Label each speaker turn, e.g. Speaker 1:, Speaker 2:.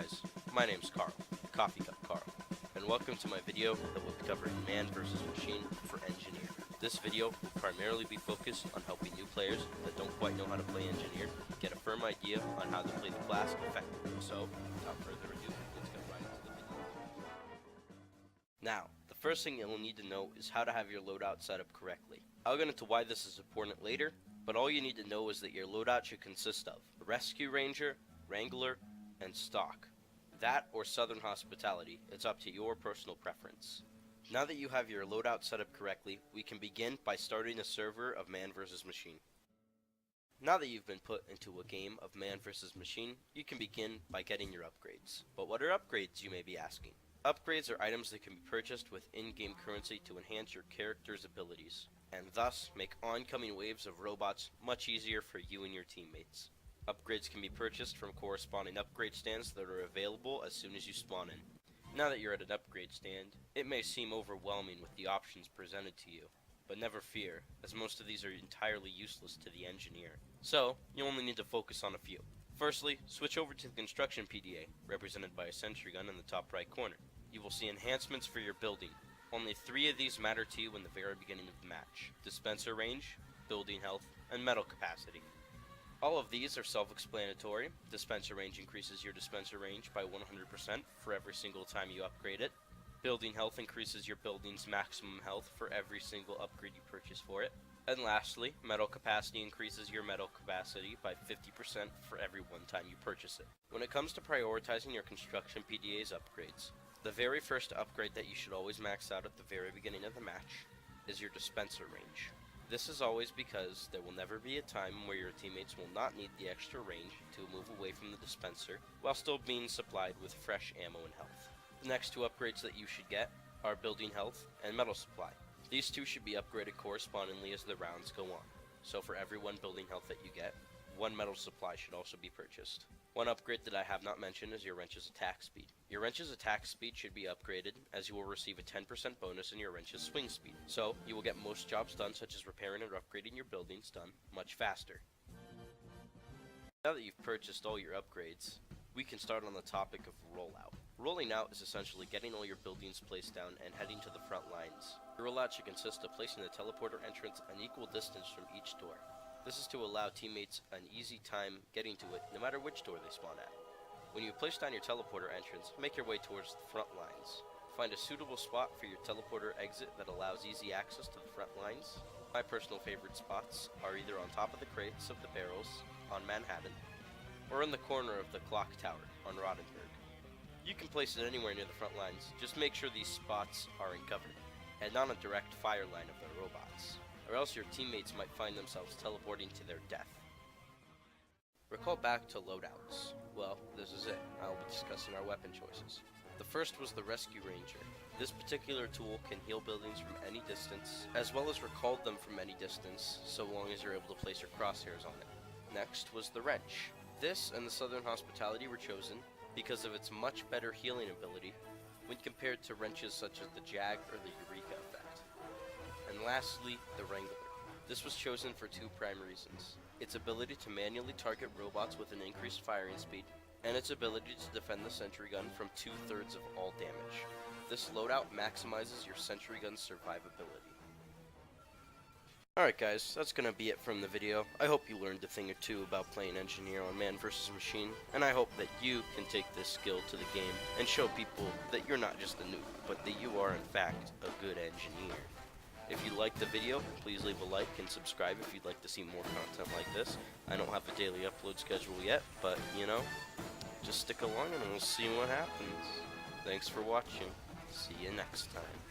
Speaker 1: guys, my name's Carl, Coffee Cup Carl, and welcome to my video that will be covering man versus machine for engineer. This video will primarily be focused on helping new players that don't quite know how to play engineer get a firm idea on how to play the class effectively. So, without further ado, let's get right into the video. Now, the first thing you'll need to know is how to have your loadout set up correctly. I'll get into why this is important later, but all you need to know is that your loadout should consist of a Rescue Ranger, Wrangler, and Stock. That or Southern Hospitality, it's up to your personal preference. Now that you have your loadout set up correctly, we can begin by starting a server of man versus machine. Now that you've been put into a game of man versus machine, you can begin by getting your upgrades. But what are upgrades, you may be asking? Upgrades are items that can be purchased with in-game currency to enhance your character's abilities, and thus make oncoming waves of robots much easier for you and your teammates. Upgrades can be purchased from corresponding upgrade stands that are available as soon as you spawn in. Now that you're at an upgrade stand, it may seem overwhelming with the options presented to you, but never fear, as most of these are entirely useless to the engineer. So, you only need to focus on a few. Firstly, switch over to the construction PDA, represented by a sentry gun in the top right corner. You will see enhancements for your building. Only 3 of these matter to you in the very beginning of the match: dispenser range, building health, and metal capacity. All of these are self-explanatory. Dispenser range increases your dispenser range by 100% for every single time you upgrade it. Building health increases your building's maximum health for every single upgrade you purchase for it. And lastly, metal capacity increases your metal capacity by 50% for every one time you purchase it. When it comes to prioritizing your construction PDA's upgrades, the very first upgrade that you should always max out at the very beginning of the match is your dispenser range. This is always because there will never be a time where your teammates will not need the extra range to move away from the dispenser while still being supplied with fresh ammo and health. The next 2 upgrades that you should get are building health and metal supply. These 2 should be upgraded correspondingly as the rounds go on. So for every 1 building health that you get, 1 metal supply should also be purchased. One upgrade that I have not mentioned is your wrench's attack speed. Your wrench's attack speed should be upgraded, as you will receive a 10% bonus in your wrench's swing speed. So, you will get most jobs done, such as repairing or upgrading your buildings, done much faster. Now that you've purchased all your upgrades, we can start on the topic of Rollout. Rolling out is essentially getting all your buildings placed down and heading to the front lines. Your rollout should consist of placing the teleporter entrance an equal distance from each door. This is to allow teammates an easy time getting to it, no matter which door they spawn at. When you place down your teleporter entrance, make your way towards the front lines. Find a suitable spot for your teleporter exit that allows easy access to the front lines. My personal favorite spots are either on top of the crates of the barrels on Manhattan, or in the corner of the clock tower on Roddenberry. You can place it anywhere near the front lines, just make sure these spots are in cover, and not a direct fire line of the robots, or else your teammates might find themselves teleporting to their death. Recall back to Loadouts. Well, this is it. I'll be discussing our weapon choices. The first was the Rescue Ranger. This particular tool can heal buildings from any distance, as well as recall them from any distance, so long as you're able to place your crosshairs on it. Next was the Wrench. This and the Southern Hospitality were chosen because of its much better healing ability when compared to wrenches such as the Jag or the Eureka effect. And lastly, the Wrangler. This was chosen for 2 prime reasons: its ability to manually target robots with an increased firing speed, and its ability to defend the sentry gun from 2/3 of all damage. This loadout maximizes your sentry gun's survivability. Alright guys, that's gonna be it from the video. I hope you learned a thing or 2 about playing engineer on man versus machine, and I hope that you can take this skill to the game and show people that you're not just a noob, but that you are in fact a good engineer. If you liked the video, please leave a like and subscribe if you'd like to see more content like this. I don't have a daily upload schedule yet, but you know, just stick along and we'll see what happens. Thanks for watching. See you next time.